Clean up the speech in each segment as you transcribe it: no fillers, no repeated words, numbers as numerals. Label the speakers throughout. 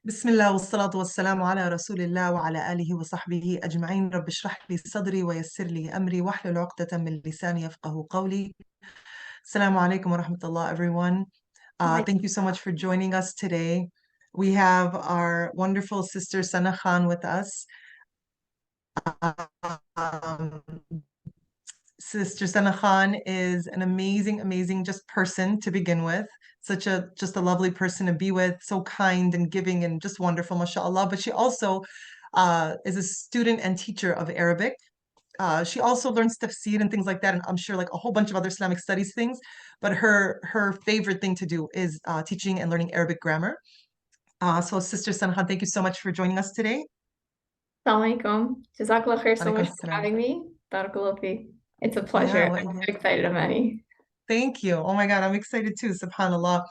Speaker 1: بسم الله والصلاة والسلام على رسول الله وعلى آله وصحبه أجمعين. رب اشرح لي صدري ويسر لي أمري واحلل عقدة من لساني يفقه قولي. Assalamu alaikum wa rahmatullah, everyone.
Speaker 2: Like,
Speaker 1: Thank you so much for joining us today. We have our wonderful sister Sana Khan with us. Um, Sister Sana Khan is an amazing, amazing just person to begin with. Such a just a lovely person to be with, so kind and giving and just wonderful, mashallah. But she also is a student and teacher of Arabic. She also learns tafsir and things like that, and I'm sure like a whole bunch of other Islamic studies things. But her favorite thing to do is teaching and learning Arabic grammar. So Sister Sana Khan, thank you so much for joining us today.
Speaker 2: Assalamu alaikum. Jazakallah khair so
Speaker 1: Alaikum
Speaker 2: much for
Speaker 1: salam.
Speaker 2: having me. Barakallah fi. It's a
Speaker 1: Yeah,
Speaker 2: pleasure.
Speaker 1: what
Speaker 2: I'm
Speaker 1: you
Speaker 2: so excited, Amani.
Speaker 1: Thank you. Oh my God, I'm excited too, subhanAllah.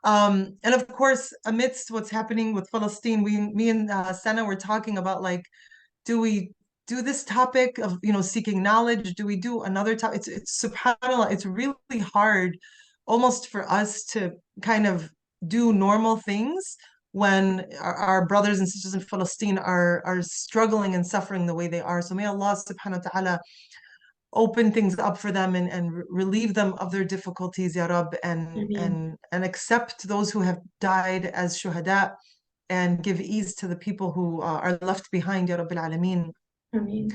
Speaker 1: And of course, amidst what's happening with Palestine, me and Sana were talking about like, do we do this topic of, seeking knowledge? Do we do another topic? It's subhanAllah, it's really hard almost for us to kind of do normal things when our brothers and sisters in Palestine are struggling and suffering the way they are. So may Allah subhanahu wa ta'ala open things up for them and relieve them of their difficulties, Ya Rab, and
Speaker 2: Ameen.
Speaker 1: and and accept those who have died as shuhada and give ease to the people who are left behind, Ya Rabbil Alameen.
Speaker 2: Ameen.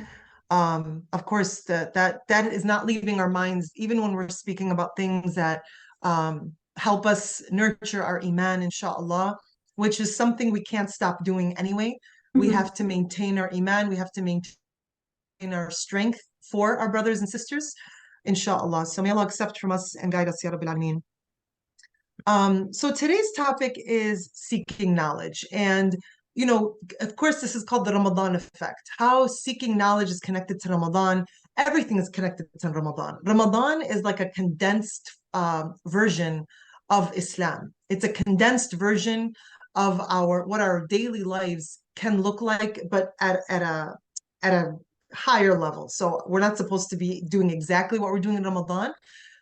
Speaker 1: Of course, that is not leaving our minds, even when we're speaking about things that help us nurture our iman, inshallah, which is something we can't stop doing anyway. We
Speaker 2: Mhm.
Speaker 1: have to maintain our iman. We have to maintain our strength for our brothers and sisters, inshallah. So may Allah accept from us and guide us, Ya Rabbil Alameen. So today's topic is seeking knowledge. And, of course, this is called the Ramadan effect. How seeking knowledge is connected to Ramadan. Everything is connected to Ramadan. Ramadan is like a condensed version of Islam. It's a condensed version of what our daily lives can look like, but at a higher level. So we're not supposed to be doing exactly what we're doing in Ramadan,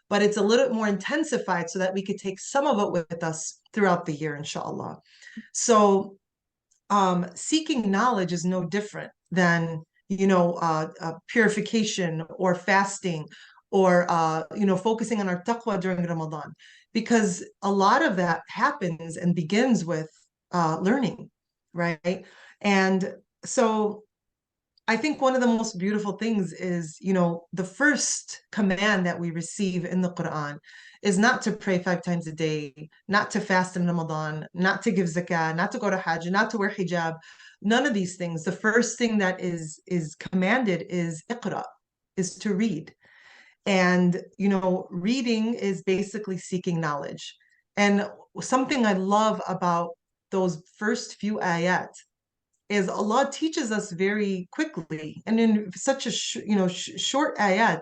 Speaker 1: but it's a little bit more intensified so that we could take some of it with us throughout the year, inshallah. So seeking knowledge is no different than, purification or fasting or, focusing on our taqwa during Ramadan, because a lot of that happens and begins with learning, right? And so I think one of the most beautiful things is, the first command that we receive in the Quran is not to pray 5 times a day, not to fast in Ramadan, not to give zakah, not to go to Hajj, not to wear hijab, none of these things. The first thing that is commanded is iqra, is to read. And, reading is basically seeking knowledge. And something I love about those first few ayat is Allah teaches us very quickly and in such a short ayat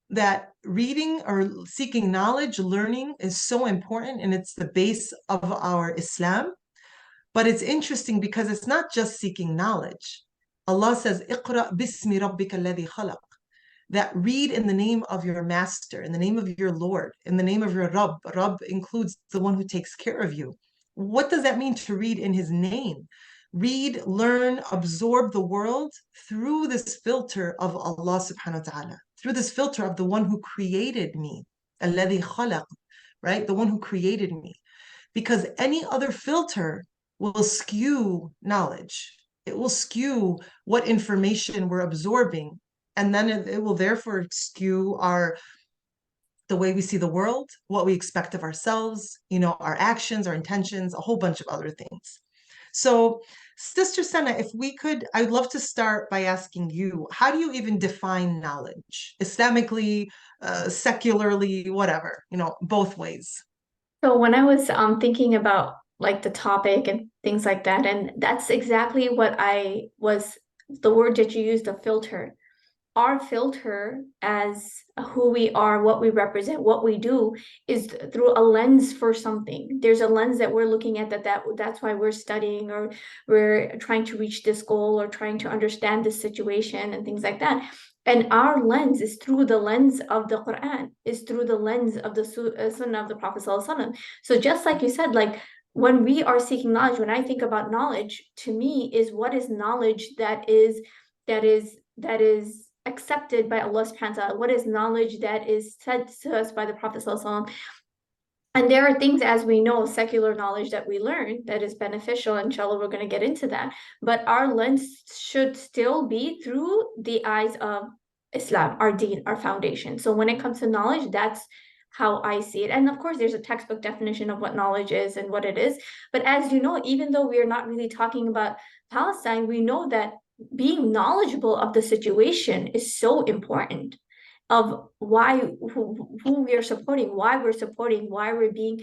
Speaker 1: that reading or seeking knowledge, learning is so important and it's the base of our Islam. But it's interesting because it's not just seeking knowledge. Allah says, "Iqra bismi rabbika alladhi khalaq." That read in the name of your master, in the name of your Lord, in the name of your Rabb. Rabb includes the one who takes care of you. What does that mean to read in his name? Read, learn, absorb the world through this filter of Allah subhanahu wa ta'ala, through this filter of the one who created me, alladhi khalaq, right? The one who created me. Because any other filter will skew knowledge. It will skew what information we're absorbing, and then it will therefore skew the way we see the world, what we expect of ourselves, our actions, our intentions, a whole bunch of other things. So, Sister Sana, if we could, I'd love to start by asking you, how do you even define knowledge? Islamically, secularly, whatever, both ways.
Speaker 2: So when I was thinking about like the topic and things like that, and that's exactly what I was the word that you used, the filter. Our filter as who we are, what we represent, what we do is through a lens for something. There's a lens that we're looking at that's why we're studying or we're trying to reach this goal or trying to understand this situation and things like that. And our lens is through the lens of the Quran, is through the lens of the Sunnah of the Prophet ﷺ. So just like you said, like when we are seeking knowledge, when I think about knowledge, to me is what is knowledge that is accepted by Allah subhanahu wa ta'ala, what is knowledge that is said to us by the Prophet sallallahu alaihi wasallam. And there are things, as we know, secular knowledge that we learn that is beneficial. Inshallah, we're going to get into that. But our lens should still be through the eyes of Islam, our deen, our foundation. So when it comes to knowledge, that's how I see it. And of course, there's a textbook definition of what knowledge is and what it is. But as you know, even though we are not really talking about Palestine, we know that being knowledgeable of the situation is so important, of who we are supporting, why we're being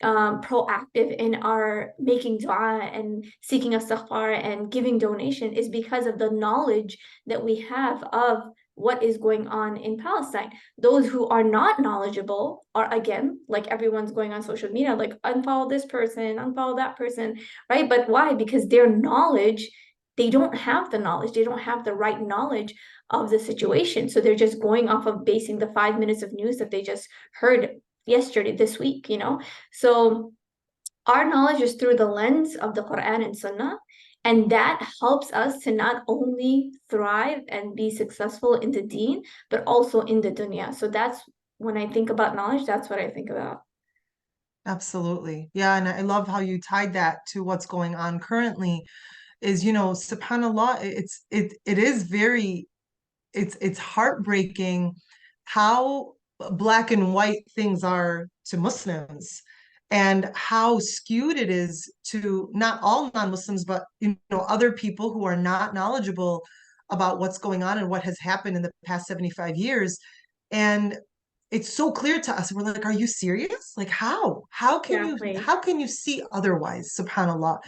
Speaker 2: proactive in our making dua and seeking istighfar and giving donation, is because of the knowledge that we have of what is going on in Palestine. Those who are not knowledgeable are, again, like everyone's going on social media, like unfollow this person, unfollow that person, right? But why? Because their knowledge, they don't have the knowledge, they don't have the right knowledge of the situation. So they're just going off of basing the 5 minutes of news that they just heard yesterday, this week, you know? So our knowledge is through the lens of the Quran and Sunnah. And that helps us to not only thrive and be successful in the deen, but also in the dunya. So that's when I think about knowledge, that's what I think about.
Speaker 1: Absolutely. Yeah, and I love how you tied that to what's going on currently is, subhanAllah, it is very it's heartbreaking how black and white things are to Muslims and how skewed it is to not all non-Muslims, but other people who are not knowledgeable about what's going on and what has happened in the past 75 years. And it's so clear to us. We're like, are you serious? Like how?
Speaker 2: Exactly.
Speaker 1: How can you see otherwise, subhanAllah?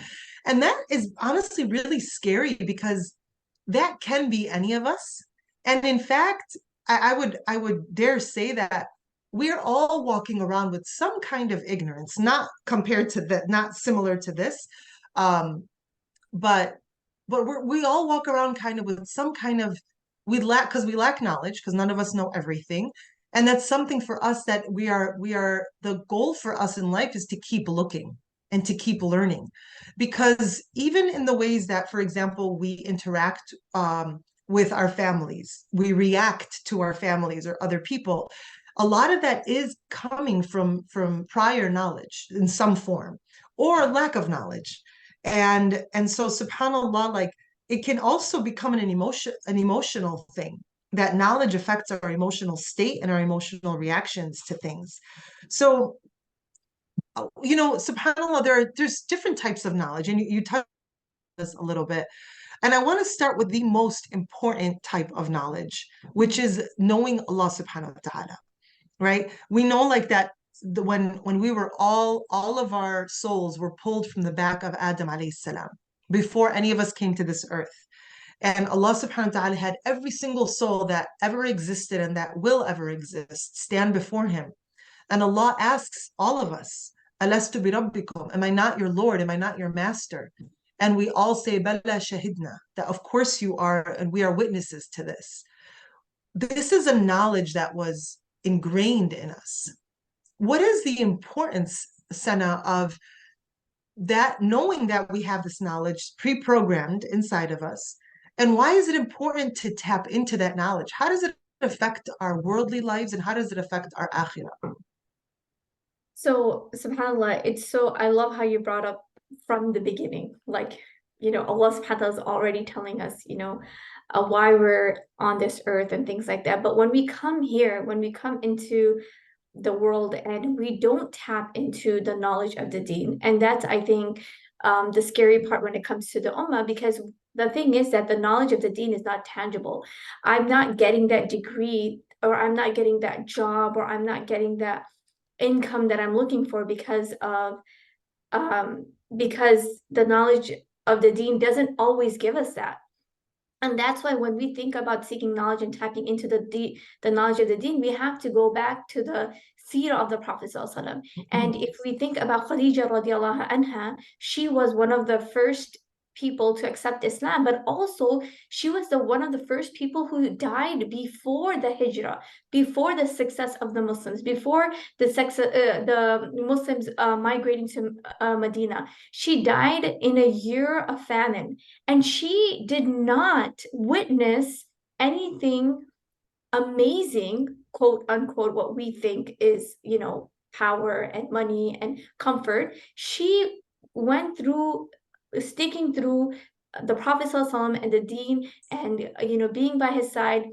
Speaker 1: And that is honestly really scary because that can be any of us. And in fact, I would dare say that we're all walking around with some kind of ignorance, not compared to that, not similar to this, um, but we all walk around kind of with some kind of we lack knowledge because none of us know everything. And that's something for us that we are the goal for us in life is to keep looking and to keep learning. Because even in the ways that, for example, we interact with our families, we react to our families or other people, a lot of that is coming from prior knowledge in some form or lack of knowledge. And so subhanallah, like it can also become an emotional thing. That knowledge affects our emotional state and our emotional reactions to things. So subhanallah, there's different types of knowledge, and you touched on this a little bit. And I want to start with the most important type of knowledge, which is knowing Allah subhanahu wa ta'ala, right? We know like that when we were all of our souls were pulled from the back of Adam alayhi salam before any of us came to this earth. And Allah subhanahu wa ta'ala had every single soul that ever existed and that will ever exist stand before him. And Allah asks all of us, Alastu bi rabbikum? Am I not your Lord? Am I not your master? And we all say, Bala shahidna, that of course you are, and we are witnesses to this. This is a knowledge that was ingrained in us. What is the importance, Sana, of that knowing that we have this knowledge pre-programmed inside of us? And why is it important to tap into that knowledge? How does it affect our worldly lives and how does it affect our akhirah?
Speaker 2: So, subhanAllah, it's so, I love how you brought up from the beginning. Like, Allah subhanahu wa ta'ala is already telling us, why we're on this earth and things like that. But when we come here, when we come into the world and we don't tap into the knowledge of the deen, and that's, I think, the scary part when it comes to the ummah, because the thing is that the knowledge of the deen is not tangible. I'm not getting that degree, or I'm not getting that job, or I'm not getting that income that I'm looking for um because the knowledge of the deen doesn't always give us that. And that's why when we think about seeking knowledge and tapping into the knowledge of the deen, we have to go back to the seerah of the Prophet ﷺ. And if we think about Khadija radiallahu anha, she was one of the first people to accept Islam, but also she was the one of the first people who died before the hijrah, before the success of the Muslims, before the Muslims migrating to Medina. She died in a year of famine, and she did not witness anything amazing, quote unquote, what we think is, power and money and comfort. She went through sticking through the Prophet ﷺ and the deen, and being by his side,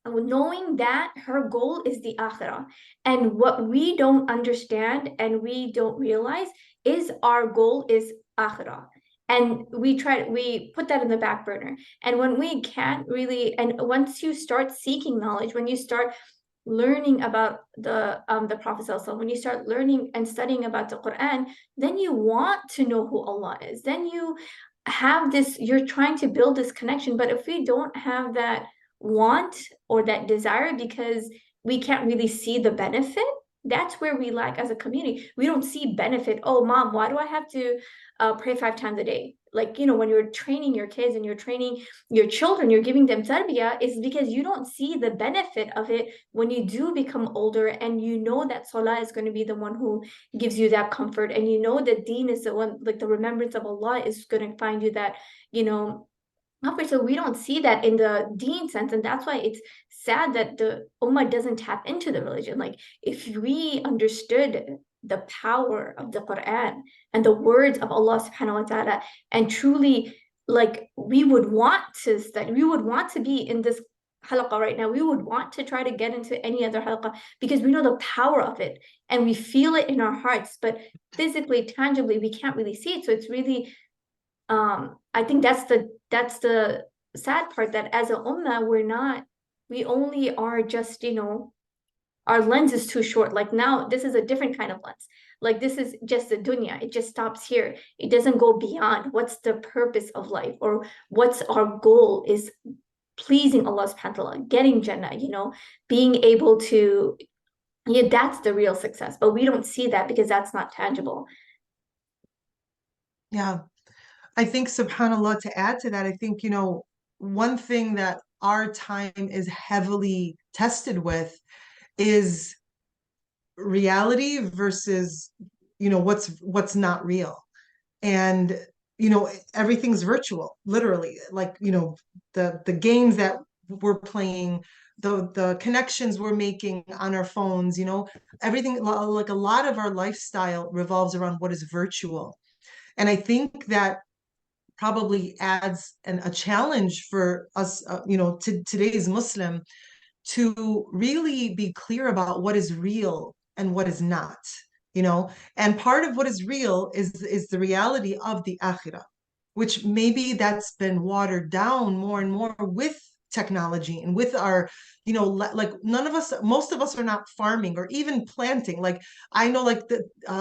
Speaker 2: knowing that her goal is the akhirah. And what we don't understand and we don't realize is our goal is akhirah. And we put that in the back burner. And when we can't really, and once you start seeking knowledge, when you start learning about the Prophet ﷺ, when you start learning and studying about the Quran, then you want to know who Allah is. Then you have this, you're trying to build this connection. But if we don't have that want or that desire because we can't really see the benefit, that's where we lack as a community. We don't see benefit. Oh, mom, why do I have to pray 5 times a day? Like, when you're training your kids and you're training your children, you're giving them tarbiyah, is because you don't see the benefit of it when you do become older, and you know that salah is going to be the one who gives you that comfort, and that deen is the one, like the remembrance of Allah is going to find you that, comfort. So we don't see that in the deen sense, and that's why it's sad that the ummah doesn't tap into the religion. Like, if we understood the power of the Quran and the words of Allah subhanahu wa ta'ala, and truly, like, we would want to study, we would want to be in this halaqah right now, we would want to try to get into any other halaqah, because we know the power of it and we feel it in our hearts, but physically, tangibly, we can't really see it. So it's really, I think that's the sad part, that as a ummah, we only are just, our lens is too short. Like, now this is a different kind of lens. Like, this is just the dunya. It just stops here. It doesn't go beyond what's the purpose of life, or what's our goal is pleasing Allah subhanahu wa ta'ala, getting Jannah, being able to, yeah, that's the real success. But we don't see that because that's not tangible.
Speaker 1: Yeah. I think, subhanAllah, to add to that, I think, one thing that our time is heavily tested with is reality versus, what's not real. And, everything's virtual, literally. Like, the games that we're playing, the connections we're making on our phones, everything, like a lot of our lifestyle revolves around what is virtual. And I think that probably adds a challenge for us, to today's Muslim, to really be clear about what is real and what is not, and part of what is real is the reality of the akhirah, which maybe that's been watered down more and more with technology and with our, like, none of us, most of us are not farming or even planting. Like, I know, like,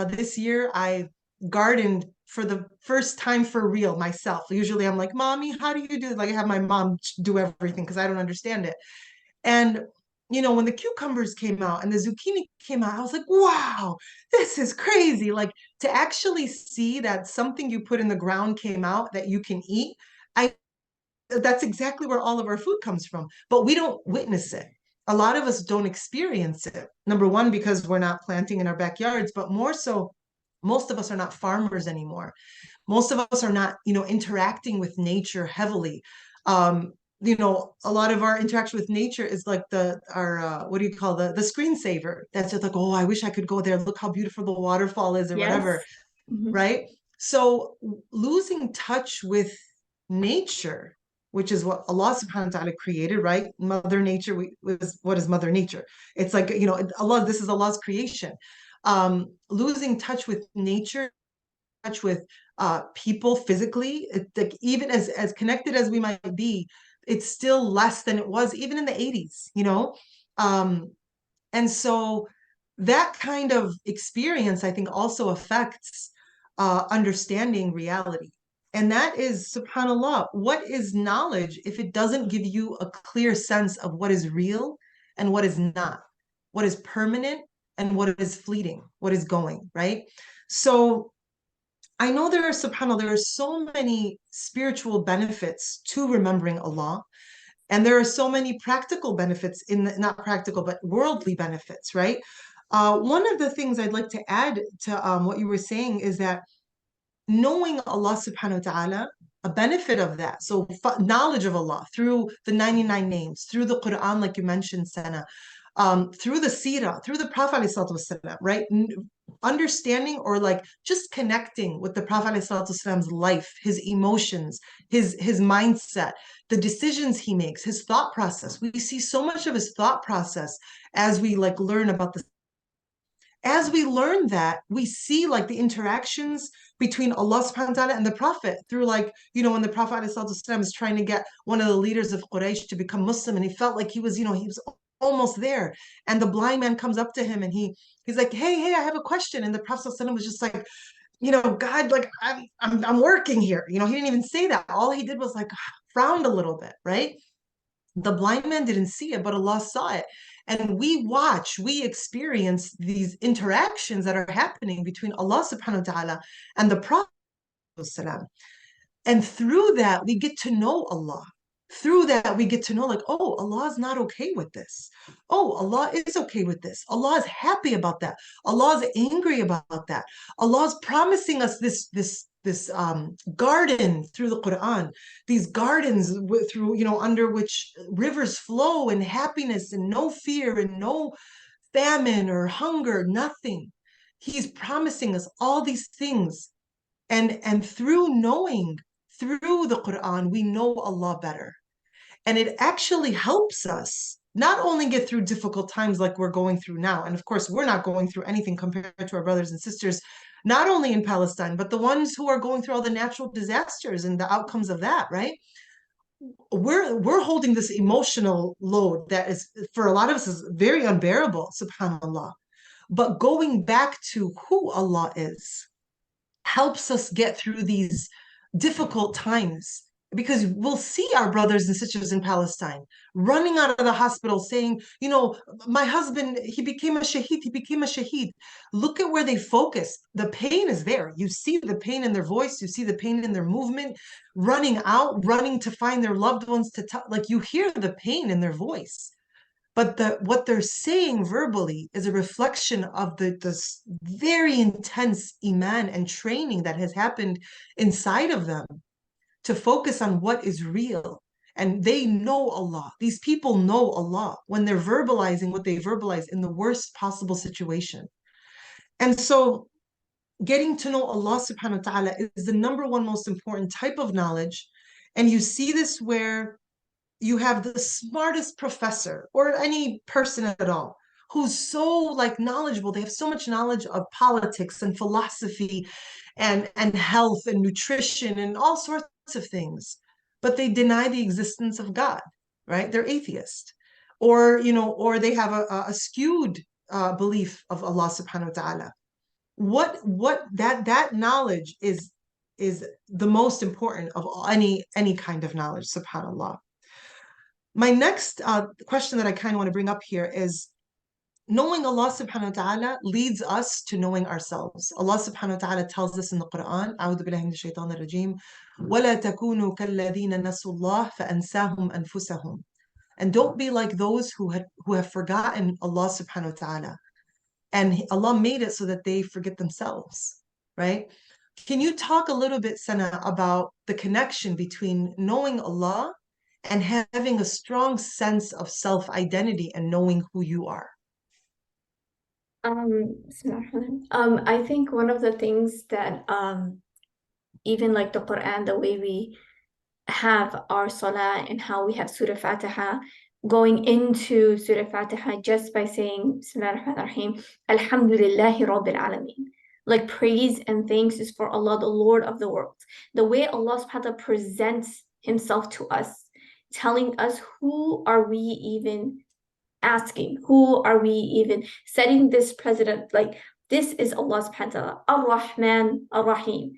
Speaker 1: this year I gardened for the first time for real myself. Usually I'm like, mommy, how do you do it? Like, I have my mom do everything because I don't understand it. And when the cucumbers came out and the zucchini came out, I was like, wow, this is crazy. Like, to actually see that something you put in the ground came out that you can eat, I that's exactly where all of our food comes from. But we don't witness it. A lot of us don't experience it. Number one, because we're not planting in our backyards, but more so, most of us are not farmers anymore. Most of us are not, interacting with nature heavily. A lot of our interaction with nature is like our what do you call the screensaver? That's just like, oh, I wish I could go there. Look how beautiful the waterfall is, or whatever,
Speaker 2: Yes. Mhm.
Speaker 1: right? So losing touch with nature, which is what Allah subhanahu wa ta'ala created, right? Mother Nature, what is Mother Nature? It's like, Allah, this is Allah's creation. Losing touch with nature, touch with people physically, like, even as connected as we might be, it's still less than it was even in the 80s, um, and so that kind of experience, I think, also affects understanding reality. And that is, subhanAllah, what is knowledge if it doesn't give you a clear sense of what is real and what is not, what is permanent and what is fleeting, what is going, right? So I know there are, subhanAllah, there are so many spiritual benefits to remembering Allah. And there are so many practical benefits in the, not practical, but worldly benefits, right? One of the things I'd like to add to what you were saying is that knowing Allah subhanahu wa ta'ala, a benefit of that. So knowledge of Allah through the 99 names, through the Quran, like you mentioned, Sana, through the Sirah, through the Prophet ﷺ, right? Understanding or like just connecting with the Prophet ﷺ's life, his emotions, his mindset, the decisions he makes, his thought process. We see so much of his thought process as we like learn about the as we learn that, we see like the interactions between Allah subhanahu wa ta'ala and the Prophet through like, when the Prophet ﷺ is trying to get one of the leaders of Quraysh to become Muslim and he felt like he was, he was almost there. And the blind man comes up to him and he's like, hey, I have a question. And the Prophet ﷺ was just like, God, like I'm working here. He didn't even say that. All he did was like frowned a little bit, right? The blind man didn't see it, but Allah saw it. And we experience these interactions that are happening between Allah subhanahu wa ta'ala and the Prophet. And through that, we get to know Allah. Through that, we get to know, like, oh, Allah is not okay with this. Oh, Allah is okay with this. Allah is happy about that. Allah is angry about that. Allah is promising us this garden through the Quran, these gardens through, under which rivers flow and happiness and no fear and no famine or hunger, nothing. He's promising us all these things. And through knowing through the Quran, we know Allah better. And it actually helps us not only get through difficult times like we're going through now. And of course, we're not going through anything compared to our brothers and sisters, not only in Palestine, but the ones who are going through all the natural disasters and the outcomes of that, right? We're holding this emotional load that is for a lot of us is very unbearable, subhanAllah. But going back to who Allah is helps us get through these difficult times because we'll see our brothers and sisters in Palestine running out of the hospital saying, my husband, he became a shaheed. Look at where they focus. The pain is there. You see the pain in their voice, you see the pain in their movement, running out, running to find their loved ones to tell, like you hear the pain in their voice. But what they're saying verbally is a reflection of this very intense iman and training that has happened inside of them to focus on what is real. And they know Allah. These people know Allah when they're verbalizing what they verbalize in the worst possible situation. And so getting to know Allah subhanahu wa ta'ala is the number one most important type of knowledge. And you see this where you have the smartest professor or any person at all who's so like knowledgeable. They have so much knowledge of politics and philosophy and health and nutrition and all sorts of things, but they deny the existence of God, right? They're atheist, or they have a skewed belief of Allah subhanahu wa ta'ala. What that knowledge is the most important of any kind of knowledge, subhanallah. My next question that I kind of want to bring up here is knowing Allah subhanahu wa ta'ala leads us to knowing ourselves. Allah subhanahu wa ta'ala tells us in the Quran, أعوذ بالله من الشيطان الرجيم, ولا تكونوا كالذين نسوا الله فأنساهم أنفسهم. And don't be like those who have forgotten Allah subhanahu wa ta'ala. And Allah made it so that they forget themselves, right? Can you talk a little bit, Sana, about the connection between knowing Allah and having a strong sense of self-identity and knowing who you are?
Speaker 2: I think one of the things that even like the Quran, the way we have our salah and how we have Surah Fatiha, going into Surah Fatiha just by saying Bismillah ar-Rahman ar-Rahim, Alhamdulillahi Rabbil Alameen. Like praise and thanks is for Allah, the Lord of the world. The way Allah subhanahu wa ta'ala presents himself to us, telling us who are we even asking, who are we even setting this president, like this is Allah subhanahu wa ta'ala, Ar-Rahman Ar-Rahim,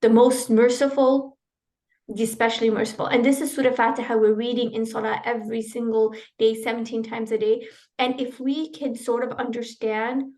Speaker 2: the most merciful, the especially merciful. And this is Surah Fatiha we're reading in Salah every single day, 17 times a day. And if we can sort of understand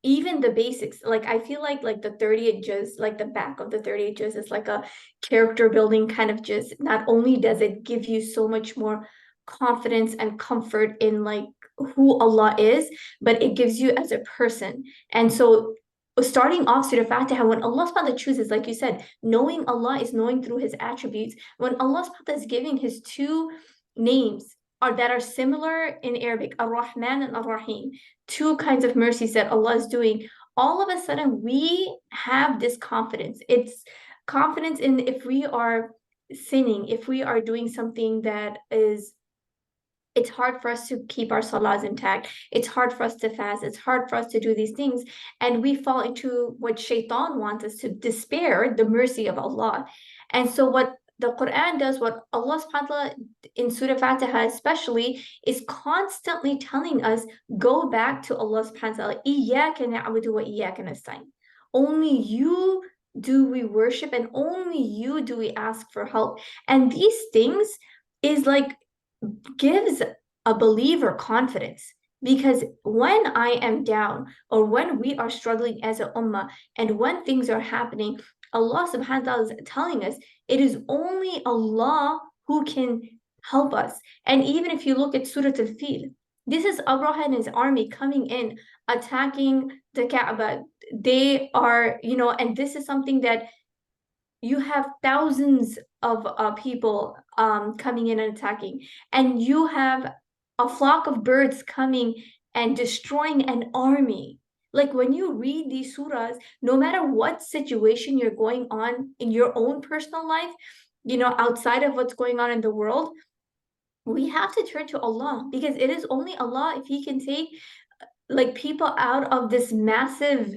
Speaker 2: even the basics. Like I feel like the 38 juz, like the back of the 38 juz is like a character building kind of juz. Not only does it give you so much more confidence and comfort in like who Allah is, but it gives you as a person. And so starting off Surah Fatiha, when Allah subhanahu wa ta'ala chooses, like you said, knowing Allah is knowing through his attributes. When Allah subhanahu wa ta'ala is giving his two names are that are similar in Arabic, Ar-Rahman and Ar-Rahim, two kinds of mercies that Allah is doing, all of a sudden we have this confidence. It's confidence in if we are sinning, if we are doing something that is, it's hard for us to keep our salahs intact. It's hard for us to fast. It's hard for us to do these things. And we fall into what shaitan wants us to despair the mercy of Allah. And so what the Quran does, what Allah subhanahu wa ta'ala in Surah Fatiha especially, is constantly telling us, go back to Allah subhanahu wa ta'ala. Iyaka na'budu wa iyaka nasta'in. Only you do we worship and only you do we ask for help. And these things is like gives a believer confidence, because when I am down or when we are struggling as a ummah and when things are happening, Allah subhanahu wa ta'ala is telling us it is only Allah who can help us. And even if you look at Surah Al-Fil, this is Abraha and his army coming in, attacking the Kaaba. They are, and this is something that you have thousands of people coming in and attacking, and you have a flock of birds coming and destroying an army. Like when you read these surahs, no matter what situation you're going on in your own personal life, outside of what's going on in the world, we have to turn to Allah, because it is only Allah, if He can take like people out of this massive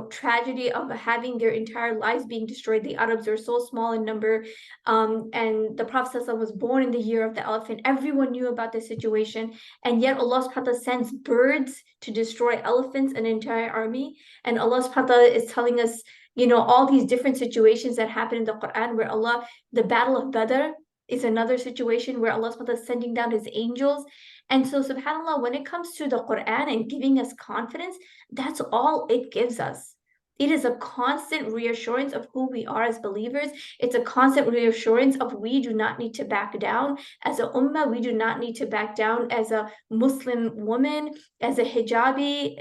Speaker 2: tragedy of having their entire lives being destroyed. The Arabs are so small in number, and the Prophet was born in the year of the elephant. Everyone knew about this situation, and yet Allah subhanahu wa ta'ala sends birds to destroy elephants, an entire army. And Allah subhanahu wa ta'ala is telling us, all these different situations that happen in the Quran, where Allah, the battle of Badr is another situation where Allah subhanahu wa ta'ala is sending down his angels. And so, subhanAllah, when it comes to the Quran and giving us confidence, that's all it gives us. It is a constant reassurance of who we are as believers. It's a constant reassurance of we do not need to back down as a ummah. We do not need to back down as a Muslim woman, as a hijabi,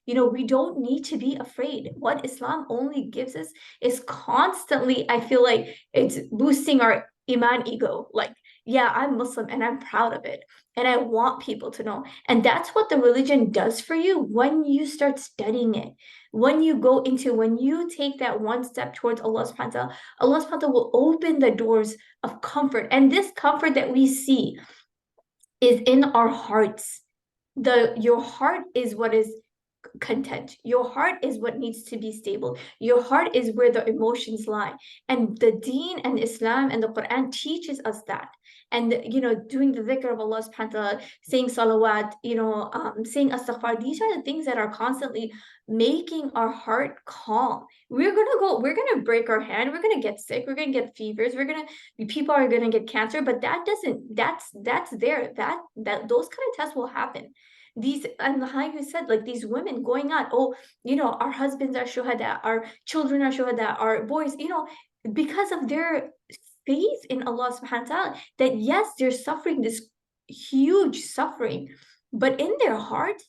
Speaker 2: we don't need to be afraid. What Islam only gives us is constantly, I feel like it's boosting our iman ego. Like, yeah, I'm Muslim and I'm proud of it. And I want people to know. And that's what the religion does for you when you start studying it. When you take that one step towards Allah subhanahu wa ta'ala, Allah subhanahu wa ta'ala will open the doors of comfort. And this comfort that we see is in our hearts. Your heart is what is content. Your heart is what needs to be stable. Your heart is where the emotions lie. And the deen and Islam and the Quran teaches us that. And doing the dhikr of Allah subhanahu wa ta'ala, saying salawat, saying astaghfar, these are the things that are constantly making our heart calm. We're gonna break our hand, we're gonna get sick, we're gonna get fevers, people are gonna get cancer, but that's there. That those kind of tests will happen. These, and how you said, like these women going on, oh, our husbands are shuhada, our children are shuhada, our boys, because of their faith in Allah subhanahu wa ta'ala, that yes, they're suffering this huge suffering, but in their hearts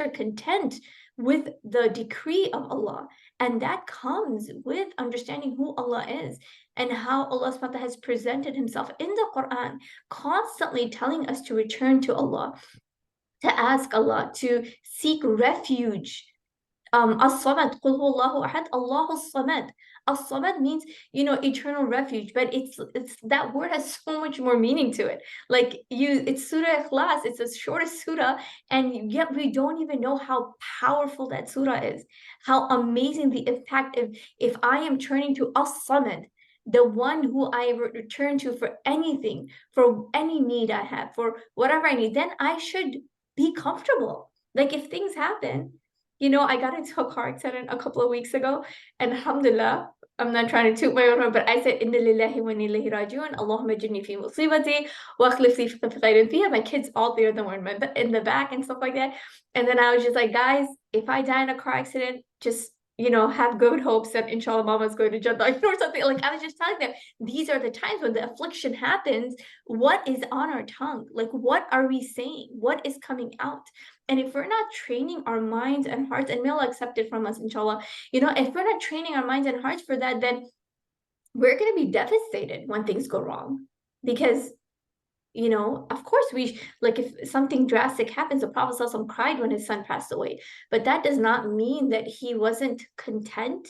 Speaker 2: are content with the decree of Allah. And that comes with understanding who Allah is and how Allah subhanahu wa ta'ala has presented himself in the Quran, constantly telling us to return to Allah, to ask Allah, to seek refuge. As-Samad, Qul Huwallahu Ahad, Allahu Samad. As-Samad means, eternal refuge, but it's that word has so much more meaning to it. Like it's Surah Ikhlas, it's the shortest surah, and yet we don't even know how powerful that surah is, how amazing the impact. If I am turning to As-Samad, the one who I return to for anything, for any need I have, for whatever I need, then I should be comfortable. Like if things happen, I got into a car accident a couple of weeks ago, and alhamdulillah, I'm not trying to toot my own horn, but I said, Inna lillahi wa inna ilayhi raji'un, Allahumma jinni fi musibati, wa akhlif li fi khairin fiha. My kids, all three of them were in the back and stuff like that. And then I was just like, guys, if I die in a car accident, just have good hopes that inshallah mama's going to Jannah, or something. Like I was just telling them, these are the times when the affliction happens. What is on our tongue? Like, what are we saying? What is coming out? And if we're not training our minds and hearts, and may Allah accept it from us, inshallah, if we're not training our minds and hearts for that, then we're going to be devastated when things go wrong. Because of course like if something drastic happens, the Prophet ﷺ cried when his son passed away, but that does not mean that he wasn't content,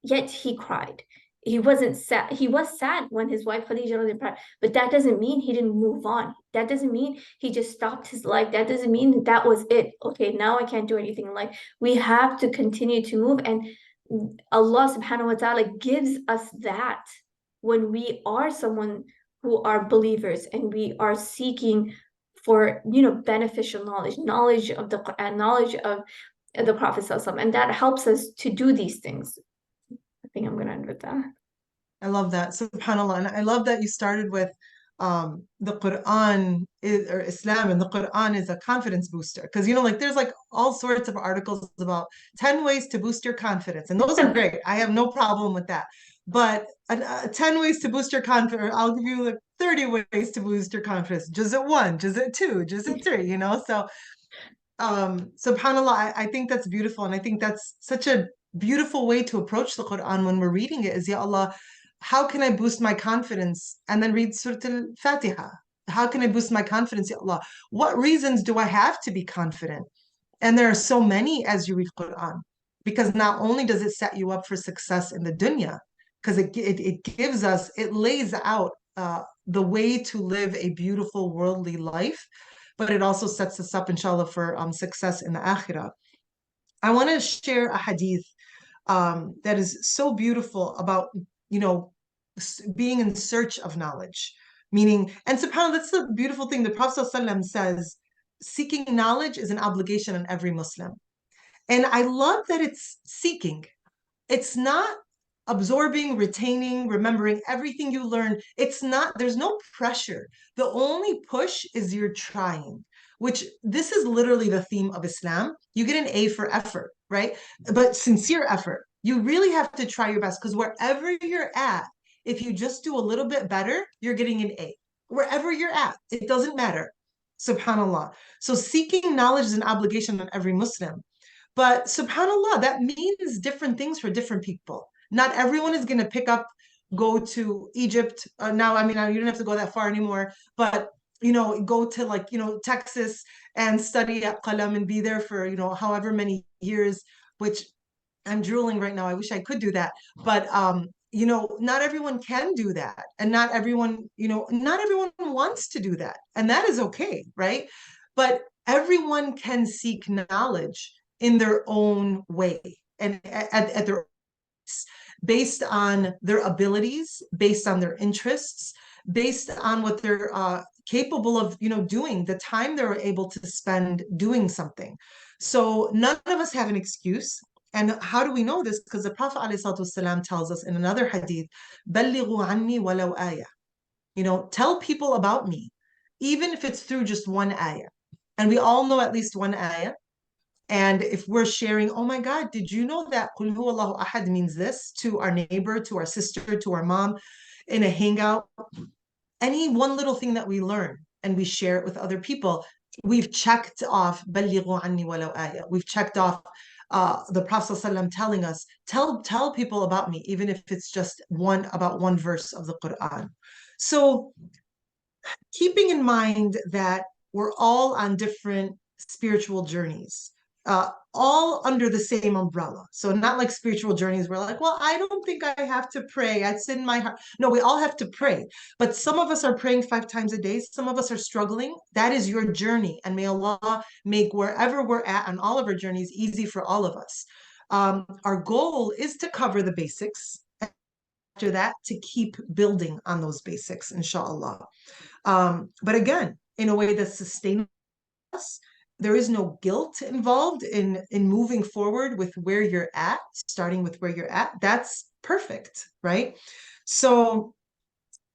Speaker 2: yet he cried. He wasn't sad. He was sad when his wife Khadija passed, but that doesn't mean he didn't move on. That doesn't mean he just stopped his life. That doesn't mean that was it. Okay, now I can't do anything in life. We have to continue to move, and Allah subhanahu wa ta'ala gives us that when we are someone who are believers and we are seeking for beneficial knowledge of the Quran, knowledge of the Prophet ﷺ, and that helps us to do these things. I think I'm gonna end with that.
Speaker 1: I love that. SubhanAllah. And I love that you started with the Quran is, or Islam and the Quran is a confidence booster. Because, like there's like all sorts of articles about 10 ways to boost your confidence. And those are great. I have no problem with that. But 10 ways to boost your confidence, I'll give you like 30 ways to boost your confidence. Just at one, just at two, just at three. So subhanallah, I think that's beautiful, and I think that's such a beautiful way to approach the Quran when we're reading it is, Ya Allah, how can I boost my confidence? And then read Surah Al-Fatiha. How can I boost my confidence, Ya Allah? What reasons do I have to be confident? And there are so many as you read Quran, because not only does it set you up for success in the dunya, because it gives us, it lays out the way to live a beautiful worldly life, but it also sets us up, inshallah, for success in the akhirah. I want to share a hadith that is so beautiful about, being in search of knowledge. Meaning, and subhanAllah, that's the beautiful thing. The Prophet ﷺ says, seeking knowledge is an obligation on every Muslim. And I love that it's seeking. It's not absorbing, retaining, remembering everything you learn. It's not, there's no pressure. The only push is you're trying, which this is literally the theme of Islam. You get an A for effort, right? But sincere effort. You really have to try your best because wherever you're at, if you just do a little bit better, you're getting an A. Wherever you're at, it doesn't matter. Subhanallah. So seeking knowledge is an obligation on every Muslim. But subhanAllah, that means different things for different people. Not everyone is going to go to Egypt. Now, I mean, you don't have to go that far anymore, but, go to like, Texas and study at Qalam and be there for, however many years, which I'm drooling right now. I wish I could do that. But, not everyone can do that. And not everyone wants to do that. And that is okay, right? But everyone can seek knowledge in their own way and at their based on their abilities, based on their interests, based on what they're capable of, doing, the time they're able to spend doing something. So none of us have an excuse. And how do we know this? Because the Prophet ﷺ tells us in another hadith, بَلِّغُوا عَنِّي وَلَوْ آيَةً. Tell people about me, even if it's through just one ayah. And we all know at least one ayah. And if we're sharing, oh my God, did you know that Qul huwallahu ahad means this to our neighbor, to our sister, to our mom in a hangout? Any one little thing that we learn and we share it with other people, we've checked off بَلِّغُوا عَنِّي وَلَوْ آيَةً. We've checked off the Prophet ﷺ telling us, tell people about me, even if it's just about one verse of the Quran. So keeping in mind that we're all on different spiritual journeys, all under the same umbrella. So not like spiritual journeys where like, well, I don't think I have to pray. It's in my heart. No, we all have to pray. But some of us are praying 5 times a day. Some of us are struggling. That is your journey. And may Allah make wherever we're at on all of our journeys easy for all of us. Our goal is to cover the basics. After that, to keep building on those basics, inshallah. But again, in a way that's sustainable. There is no guilt involved in moving forward with where you're at, starting with where you're at. That's perfect, right? So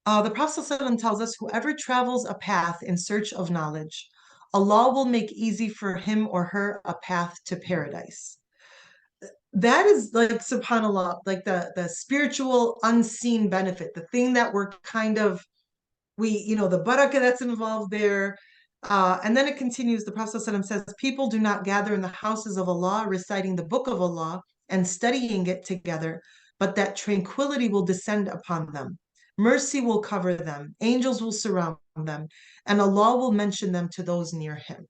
Speaker 1: the Prophet ﷺ tells us, whoever travels a path in search of knowledge, Allah will make easy for him or her a path to paradise. That is like subhanallah, like the spiritual unseen benefit, the thing that we're kind of the barakah that's involved there. And then it continues, the Prophet ﷺ says, people do not gather in the houses of Allah, reciting the book of Allah and studying it together, but that tranquility will descend upon them. Mercy will cover them, angels will surround them, and Allah will mention them to those near him.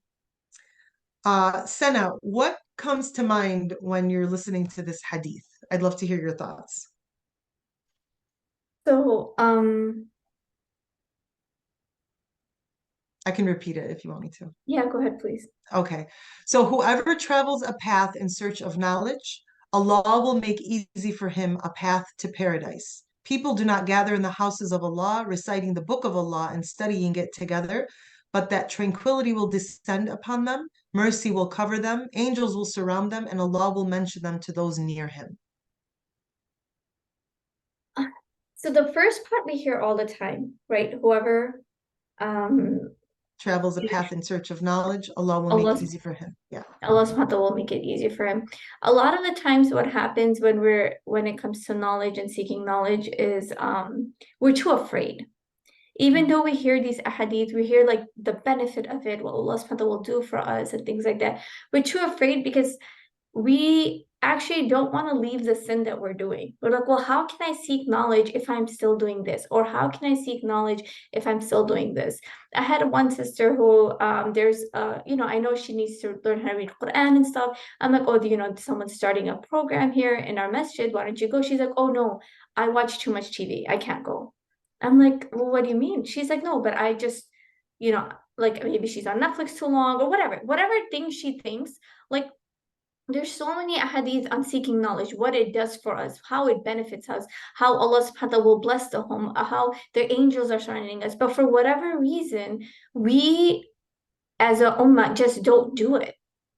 Speaker 1: Sena, what comes to mind when you're listening to this hadith? I'd love to hear your thoughts.
Speaker 2: So,
Speaker 1: I can repeat it if you want me to.
Speaker 2: yeah, go ahead, please.
Speaker 1: Okay. So whoever travels a path in search of knowledge, Allah will make easy for him a path to paradise. People do not gather in the houses of Allah, reciting the book of Allah and studying it together, but that tranquility will descend upon them, mercy will cover them, angels will surround them, and Allah will mention them to those near him.
Speaker 2: So the first part we hear all the time, right? Whoever um
Speaker 1: Travels a path in search of knowledge, Allah will make
Speaker 2: Allah
Speaker 1: easy for him. Yeah.
Speaker 2: Allah subhanahu wa ta'ala will make it easy for him. A lot of the times what happens when it comes to knowledge and seeking knowledge is we're too afraid. Even though we hear these ahadith, we hear like the benefit of it, what Allah subhanahu wa ta'ala will do for us and things like that. We're too afraid because we actually don't want to leave the sin that we're doing. We're like, well, how can I seek knowledge if I'm still doing this? Or how can I seek knowledge if I'm still doing this? I had one sister who I know she needs to learn how to read Quran and stuff. I'm like, oh, someone's starting a program here in our masjid. Why don't you go? She's like, oh no, I watch too much TV. I can't go. I'm like, well, what do you mean? She's like, no, but I just, like maybe she's on Netflix too long or whatever thing she thinks. Like there's so many ahadith on seeking knowledge, what it does for us, how it benefits us, how Allah subhanahu wa ta'ala will bless the home, how the angels are surrounding us. But for whatever reason, we as a ummah just don't do it,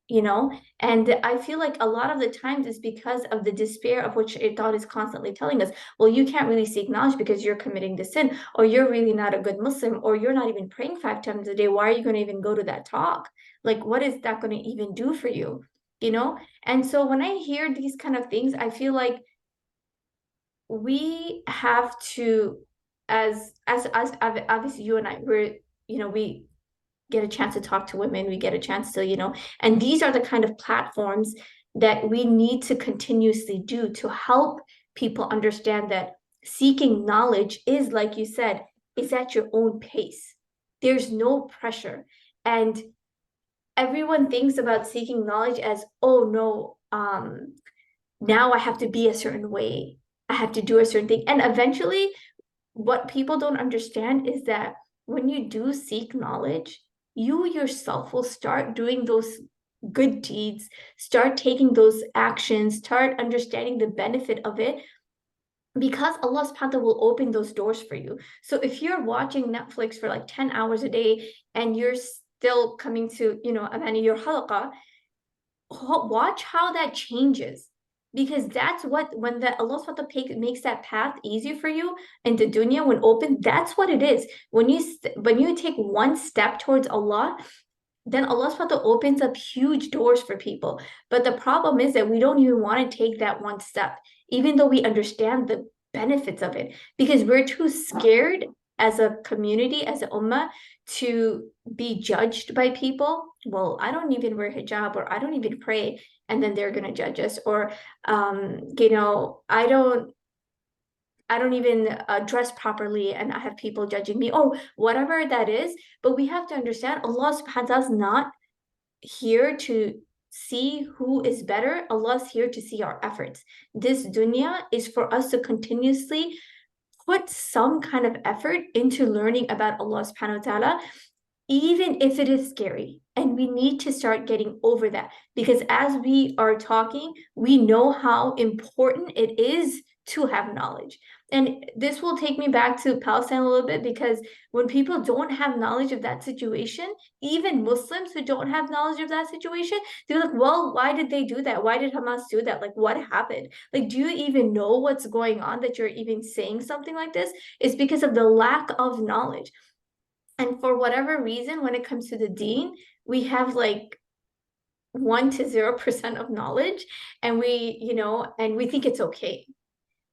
Speaker 2: you know? And I feel like a lot of the times it's because of the despair of which Shaitan is constantly telling us, well, you can't really seek knowledge because you're committing the sin, or you're really not a good Muslim, or you're not even praying 5 times a day. Why are you going to even go to that talk? Like, what is that going to even do for you? You know? And so when I hear these kind of things, I feel like we have to, as obviously you and I, we get a chance to talk to women, we get a chance to, and these are the kind of platforms that we need to continuously do to help people understand that seeking knowledge is, like you said, is at your own pace. There's no pressure. And everyone thinks about seeking knowledge as, oh no, now I have to be a certain way. I have to do a certain thing. And eventually, what people don't understand is that when you do seek knowledge, you yourself will start doing those good deeds, start taking those actions, start understanding the benefit of it, because Allah subhanahu wa ta'ala will open those doors for you. So if you're watching Netflix for like 10 hours a day and you're still coming to, Amani, your halaqah, watch how that changes. Because that's what, when the Allah subhanahu wa ta'ala makes that path easier for you and the dunya when open, that's what it is. When you take one step towards Allah, then Allah subhanahu wa ta'ala opens up huge doors for people. But the problem is that we don't even want to take that one step, even though we understand the benefits of it, because we're too scared as a community, as a ummah, to be judged by people. Well, I don't even wear hijab, or I don't even pray, and then they're going to judge us. Or, I don't even dress properly and I have people judging me. Oh, whatever that is. But we have to understand Allah subhanahu wa ta'ala is not here to see who is better. Allah is here to see our efforts. This dunya is for us to continuously put some kind of effort into learning about Allah subhanahu wa ta'ala, even if it is scary. And we need to start getting over that, because as we are talking, we know how important it is to have knowledge. And this will take me back to Palestine a little bit, because when people don't have knowledge of that situation, even Muslims who don't have knowledge of that situation, they're like, well, why did they do that? Why did Hamas do that? Like, what happened? Like, do you even know what's going on that you're even saying something like this? It's because of the lack of knowledge. And for whatever reason, when it comes to the deen, we have like 1 to 0% of knowledge, and we think it's okay.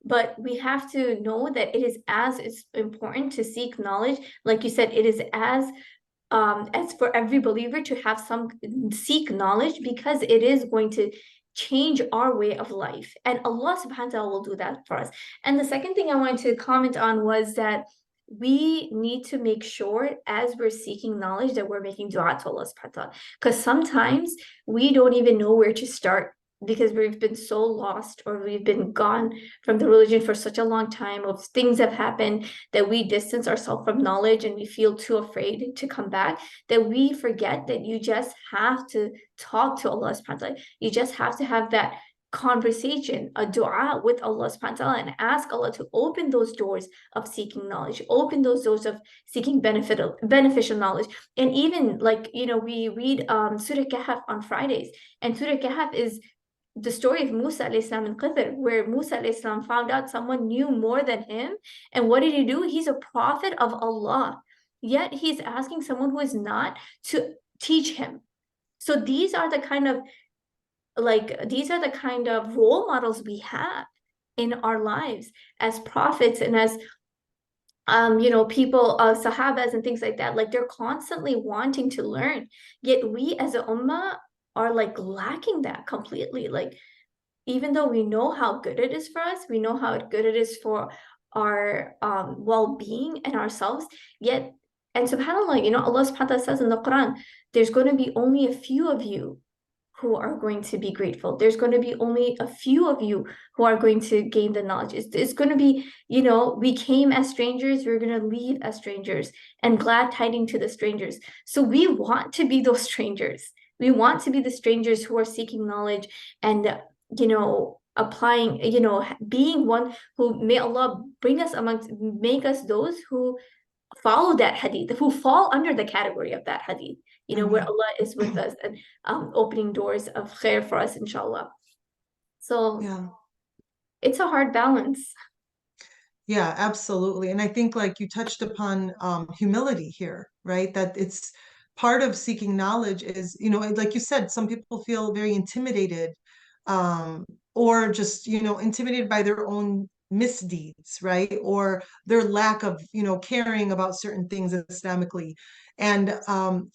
Speaker 2: But we have to know that it is it's important to seek knowledge. Like you said, it is as for every believer to have some seek knowledge, because it is going to change our way of life, and Allah subhanahu wa ta'ala will do that for us. And the second thing I wanted to comment on was that we need to make sure as we're seeking knowledge that we're making dua to Allah subhanahu wa ta'ala, because sometimes we don't even know where to start, because we've been so lost, or we've been gone from the religion for such a long time, of things have happened that we distance ourselves from knowledge, and we feel too afraid to come back, that we forget that you just have to talk to Allah subhanahu wa ta'ala. You just have to have that conversation, a dua with Allah subhanahu wa ta'ala, and ask Allah to open those doors of seeking knowledge, open those doors of seeking beneficial knowledge. And even like, we read Surah Kahf on Fridays, and Surah Kahf is the story of Musa alayhi salam and Khidr, where Musa alayhi salam found out someone knew more than him. And what did he do? He's a prophet of Allah. Yet he's asking someone who is not to teach him. So these are the kind of role models we have in our lives as prophets, and as people, sahabas and things like that. Like, they're constantly wanting to learn, yet we as a ummah are like lacking that completely. Like, even though we know how good it is for us, we know how good it is for our well-being and ourselves, yet, and subhanAllah, Allah subhanahu wa ta'ala says in the Quran, there's going to be only a few of you who are going to be grateful. There's going to be only a few of you who are going to gain the knowledge. It's going to be, we came as strangers, we're going to leave as strangers, and glad tiding to the strangers. So we want to be those strangers. We want to be the strangers who are seeking knowledge, and, applying, being one who, may Allah bring us amongst, make us those who follow that hadith, who fall under the category of that hadith, where
Speaker 1: Ameen.
Speaker 2: Allah is with us, and opening doors of khair for us, inshallah. So
Speaker 1: Yeah.
Speaker 2: it's a hard balance.
Speaker 1: Yeah, absolutely. And I think like you touched upon humility here, right? That it's part of seeking knowledge is, like you said, some people feel very intimidated, um, or just, intimidated by their own misdeeds, right? Or their lack of, caring about certain things Islamically. And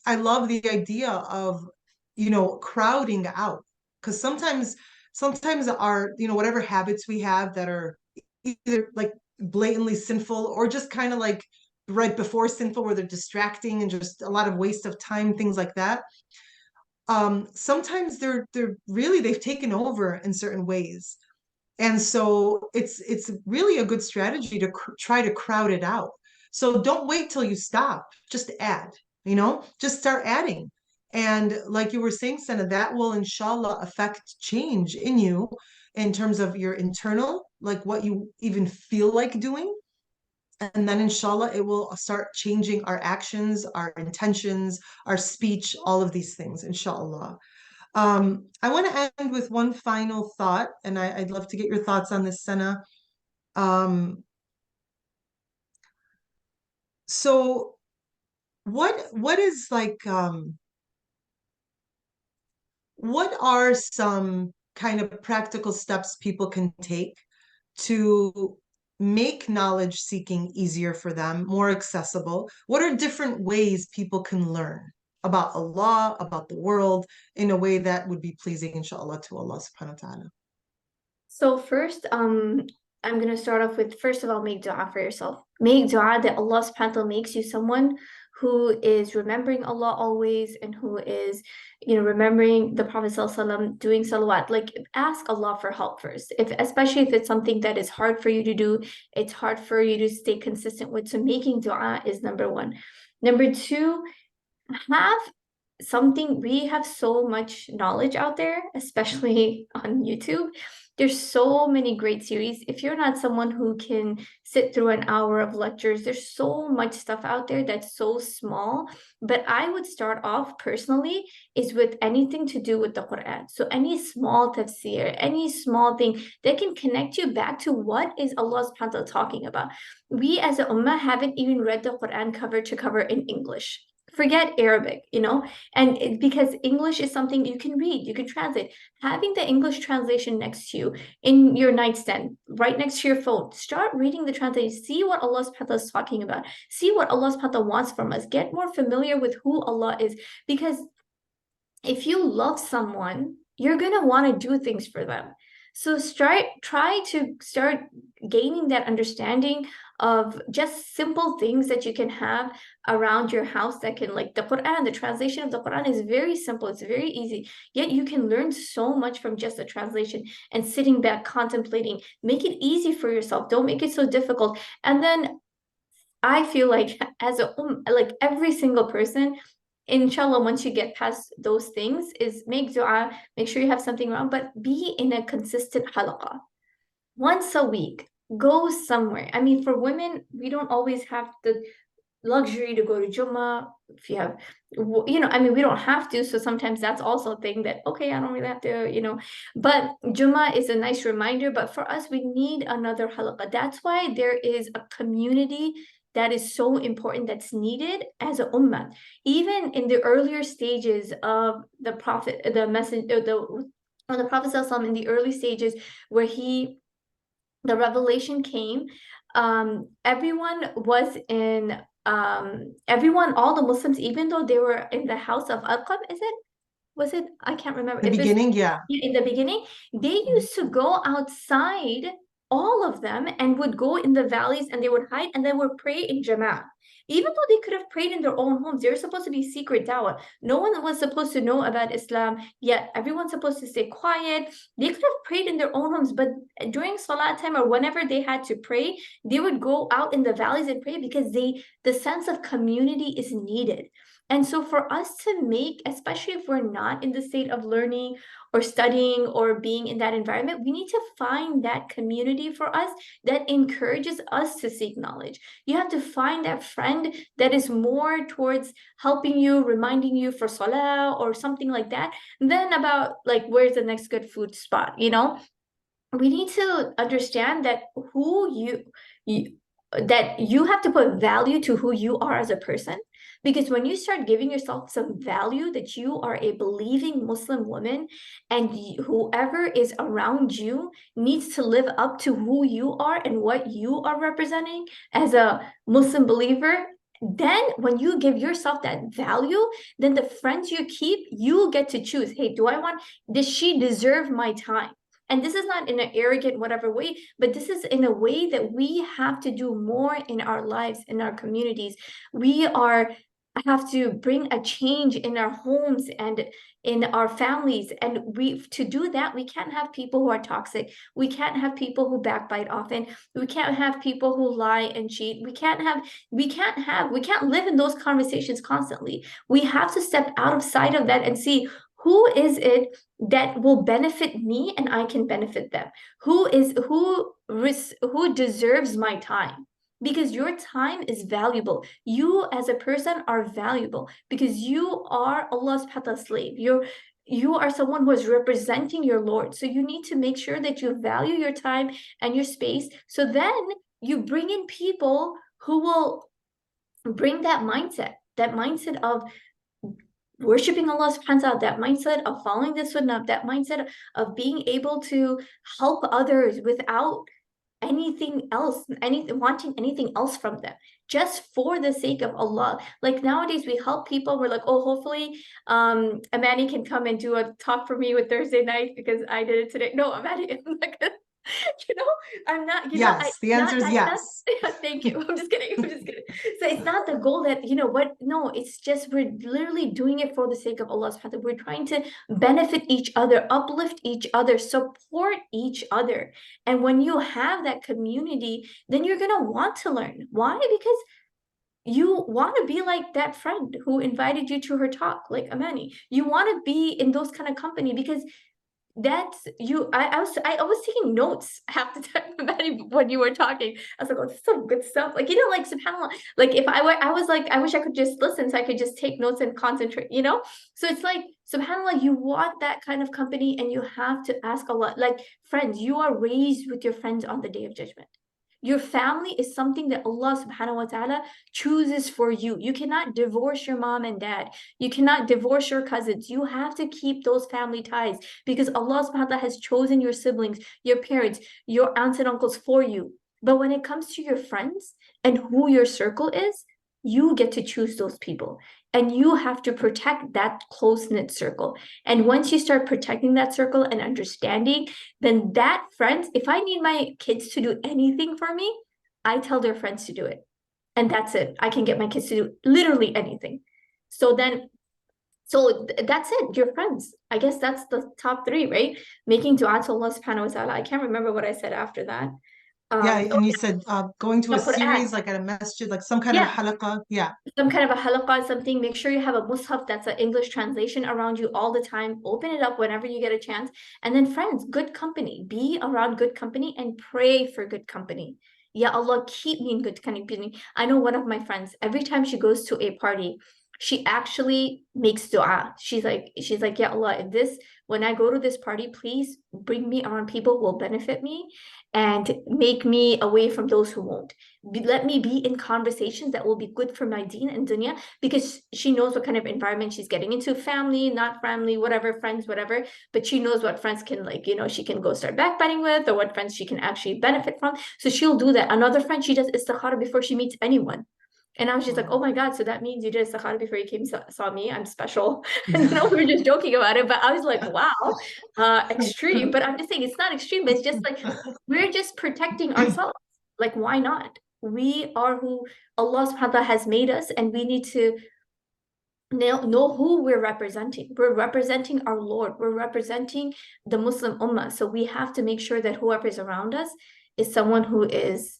Speaker 1: I love the idea of, crowding out, because sometimes our, whatever habits we have that are either like blatantly sinful or just kind of like right before sinful where they're distracting and just a lot of waste of time, things like that. Sometimes they're really they've taken over in certain ways. And so it's really a good strategy to try to crowd it out. So don't wait till you stop. Just add, just start adding. And like you were saying, Senna, that will inshallah affect change in you in terms of your internal, like what you even feel like doing. And then inshallah, it will start changing our actions, our intentions, our speech, all of these things, inshallah. I want to end with one final thought, and I'd love to get your thoughts on this, Senna. Um, so what is like what are some kind of practical steps people can take to make knowledge seeking easier for them, more accessible? What are different ways people can learn about Allah, about the world, in a way that would be pleasing, inshallah, to Allah subhanahu wa ta'ala?
Speaker 2: So first, I'm gonna start off with, first of all, make dua for yourself. Make dua that Allah subhanahu wa ta'ala makes you someone who is remembering Allah always, and who is, remembering the Prophet sallallahu alaihi wasallam, doing salawat. Like, ask Allah for help first. Especially if it's something that is hard for you to do, it's hard for you to stay consistent with. So making dua is number one. Number two, have something. We have so much knowledge out there, especially on YouTube. There's so many great series. If you're not someone who can sit through an hour of lectures, there's so much stuff out there that's so small. But I would start off personally is with anything to do with the Quran. So any small tafsir, any small thing that can connect you back to what is Allah subhanahu wa ta'ala talking about. We as a ummah haven't even read the Quran cover to cover in English. Forget Arabic, because English is something you can read, you can translate. Having the English translation next to you in your nightstand, right next to your phone, start reading the translation, see what Allah subhanahu wa ta'ala is talking about, see what Allah subhanahu wa ta'ala wants from us, get more familiar with who Allah is. Because if you love someone, you're going to want to do things for them. So try to start gaining that understanding of just simple things that you can have around your house that can, like the Quran, the translation of the Quran is very simple, it's very easy. Yet you can learn so much from just the translation and sitting back contemplating. Make it easy for yourself. Don't make it so difficult. And then I feel like as like every single person, inshallah, once you get past those things, is make dua, make sure you have something around, but be in a consistent halaqah once a week. Go somewhere. I mean, for women, we don't always have the luxury to go to Jummah. If you have, I mean, we don't have to. So sometimes that's also a thing that, okay, I don't really have to. But Jummah is a nice reminder. But for us, we need another halaqah. That's why there is a community that is so important, that's needed as a ummah. Even in the earlier stages of the Prophet, the message, when the Prophet ﷺ, in the early stages where the revelation came, everyone was in everyone, all the Muslims, even though they were in the house of Arqam, was it? I can't remember
Speaker 1: The
Speaker 2: if it's
Speaker 1: beginning, yeah.
Speaker 2: in the beginning. They used to go outside, all of them, and would go in the valleys and they would hide and they would pray in Jama'ah. Even though they could have prayed in their own homes, they were supposed to be secret dawah. No one was supposed to know about Islam, yet everyone's supposed to stay quiet. They could have prayed in their own homes, but during Salat time or whenever they had to pray, they would go out in the valleys and pray because the sense of community is needed. And so for us to make, especially if we're not in the state of learning or studying or being in that environment, we need to find that community for us that encourages us to seek knowledge. You have to find that friend that is more towards helping you, reminding you for salah or something like that, than about like where's the next good food spot. We need to understand that you that you have to put value to who you are as a person, because when you start giving yourself some value that you are a believing Muslim woman, and whoever is around you needs to live up to who you are and what you are representing as a Muslim believer, then when you give yourself that value, then the friends you keep, you get to choose, hey, does she deserve my time? And this is not in an arrogant, whatever way, but this is in a way that we have to do more in our lives, in our communities. We have to bring a change in our homes and in our families. And to do that, we can't have people who are toxic. We can't have people who backbite often. We can't have people who lie and cheat. We can't live in those conversations constantly. We have to step out of sight of that and see who is it that will benefit me and I can benefit them. Who deserves my time? Because your time is valuable. You as a person are valuable because you are Allah's slave. You are someone who is representing your Lord. So you need to make sure that you value your time and your space. So then you bring in people who will bring that mindset of worshiping Allah subhanahu wa ta'ala, that mindset of following the sunnah, that mindset of being able to help others without anything else, wanting anything else from them, just for the sake of Allah. Like nowadays we help people, we're like, oh, hopefully Amani can come and do a talk for me with Thursday night because I did it today. No, Amani, I'm not gonna, you know, I'm not,
Speaker 1: Yes, the answer is
Speaker 2: it's not,
Speaker 1: yes.
Speaker 2: thank you. I'm just kidding. I'm just kidding. So it's not the goal that, what, no, it's just we're literally doing it for the sake of Allah subhanahu wa ta'ala. We're trying to benefit each other, uplift each other, support each other. And when you have that community, then you're gonna want to learn. Why? Because you want to be like that friend who invited you to her talk, like Amani. You want to be in those kind of company because that's you. I was taking notes half the time about it when you were talking. I was like, oh, this is some good stuff. Like, like subhanAllah, like if I was like, I wish I could just listen so I could just take notes and concentrate. So it's like subhanAllah, you want that kind of company and you have to ask Allah. Like friends, you are raised with your friends on the day of judgment. Your family is something that Allah subhanahu wa ta'ala chooses for you. You cannot divorce your mom and dad. You cannot divorce your cousins. You have to keep those family ties because Allah subhanahu wa ta'ala has chosen your siblings, your parents, your aunts and uncles for you. But when it comes to your friends and who your circle is, you get to choose those people and you have to protect that close-knit circle. And once you start protecting that circle and understanding, then that friends, if I need my kids to do anything for me, I tell their friends to do it. And that's it. I can get my kids to do literally anything. So then, that's it. Your friends. I guess that's the top three, right? Making dua to Allah subhanahu wa ta'ala. I can't remember what I said after that.
Speaker 1: Yeah,
Speaker 2: Oh,
Speaker 1: and you said going to
Speaker 2: the
Speaker 1: a
Speaker 2: Quran.
Speaker 1: series like at a masjid, like some kind of a
Speaker 2: Yeah,
Speaker 1: halaqah. Yeah.
Speaker 2: some kind of a halaqah, something. Make sure you have a mushaf that's an English translation around you all the time. Open it up whenever you get a chance. And then friends, good company. Be around good company and pray for good company. Ya Allah, keep me in good company. I know one of my friends, every time she goes to a party, she actually makes dua. She's like, Ya Allah, if this, when I go to this party, please bring me around people who will benefit me and make me away from those who won't. Let me be in conversations that will be good for my deen and dunya because she knows what kind of environment she's getting into, family, not family, whatever, friends, whatever, but she knows what friends can, like, she can go start backbiting with or what friends she can actually benefit from, so she'll do that. Another friend, she does istikhara before she meets anyone. And I was just like, oh
Speaker 1: Wow.
Speaker 2: my God, so that means you did istikhara before you came saw me. I'm special. And we were just joking about it. But I was like, wow, extreme. But I'm just saying it's not extreme. It's just like we're just protecting ourselves. Like, why not? We are who Allah subhanahu wa ta'ala has made us, and we need to know who we're representing. We're representing our Lord. We're representing the Muslim Ummah. So we have to make sure that whoever is around us is someone who is,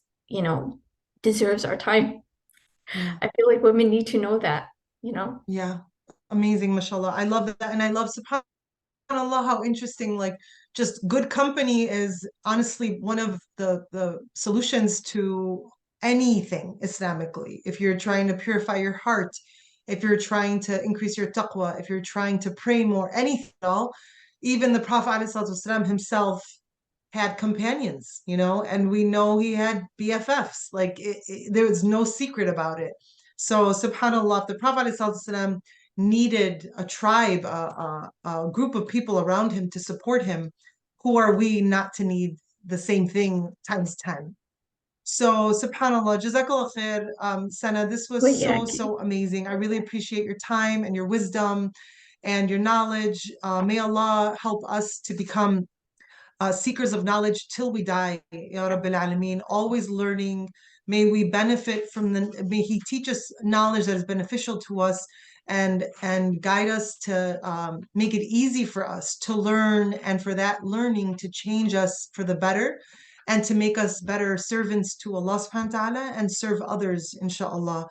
Speaker 2: deserves our time.
Speaker 1: Yeah.
Speaker 2: I feel like women need to know that.
Speaker 1: Yeah. Amazing, mashallah. I love that. And I love subhanAllah how interesting, like just good company is honestly one of the solutions to anything Islamically. If you're trying to purify your heart, if you're trying to increase your taqwa, if you're trying to pray more, anything at all, even the Prophet ﷺ himself had companions, and we know he had BFFs. Like there was no secret about it. So subhanAllah, if the Prophet ﷺ needed a tribe, a group of people around him to support him, who are we not to need the same thing times 10? So subhanAllah, Jazakallah khair, Sana, this was so,
Speaker 2: وإياكي.
Speaker 1: so amazing. I really appreciate your time and your wisdom and your knowledge. May Allah help us to become seekers of knowledge till we die, Ya Rabbil Alameen, always learning. May we benefit may He teach us knowledge that is beneficial to us and guide us to make it easy for us to learn and for that learning to change us for the better and to make us better servants to Allah subhanahu wa ta'ala and serve others, inshallah.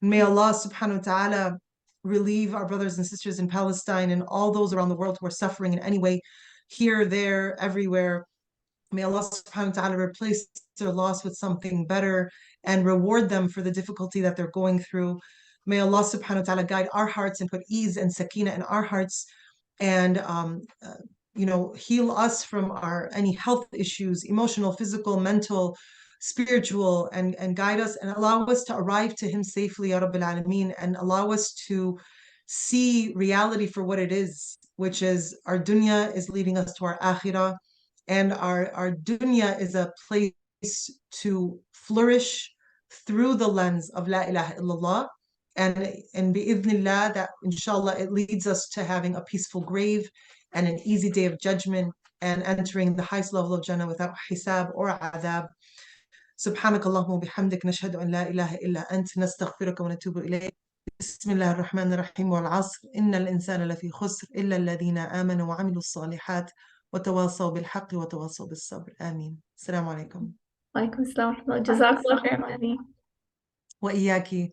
Speaker 1: May Allah subhanahu wa ta'ala relieve our brothers and sisters in Palestine and all those around the world who are suffering in any way here, there, everywhere. May Allah subhanahu wa ta'ala replace their loss with something better and reward them for the difficulty that they're going through. May Allah subhanahu wa ta'ala guide our hearts and put ease and sakina in our hearts and heal us from our any health issues, emotional, physical, mental, spiritual, and guide us and allow us to arrive to Him safely, Ya Rabbil Alameen, and allow us to see reality for what it is, which is our dunya is leading us to our akhirah, and our dunya is a place to flourish through the lens of La ilaha illallah. And bi'idhnillah, that inshallah it leads us to having a peaceful grave and an easy day of judgment and entering the highest level of Jannah without hisab or adab. سبحانك اللهم وبحمدك نشهد أن لا إله إلا أنت نستغفرك ونتوب إليك. بسم الله الرحمن الرحيم والعصر إن الإنسان لفي خسر إلا الذين آمنوا وعملوا الصالحات وتواصوا بالحق وتواصوا بالصبر آمين. السلام عليكم.
Speaker 2: Walaikum assalam. Jazakallah khair, Mani.
Speaker 1: وإياك.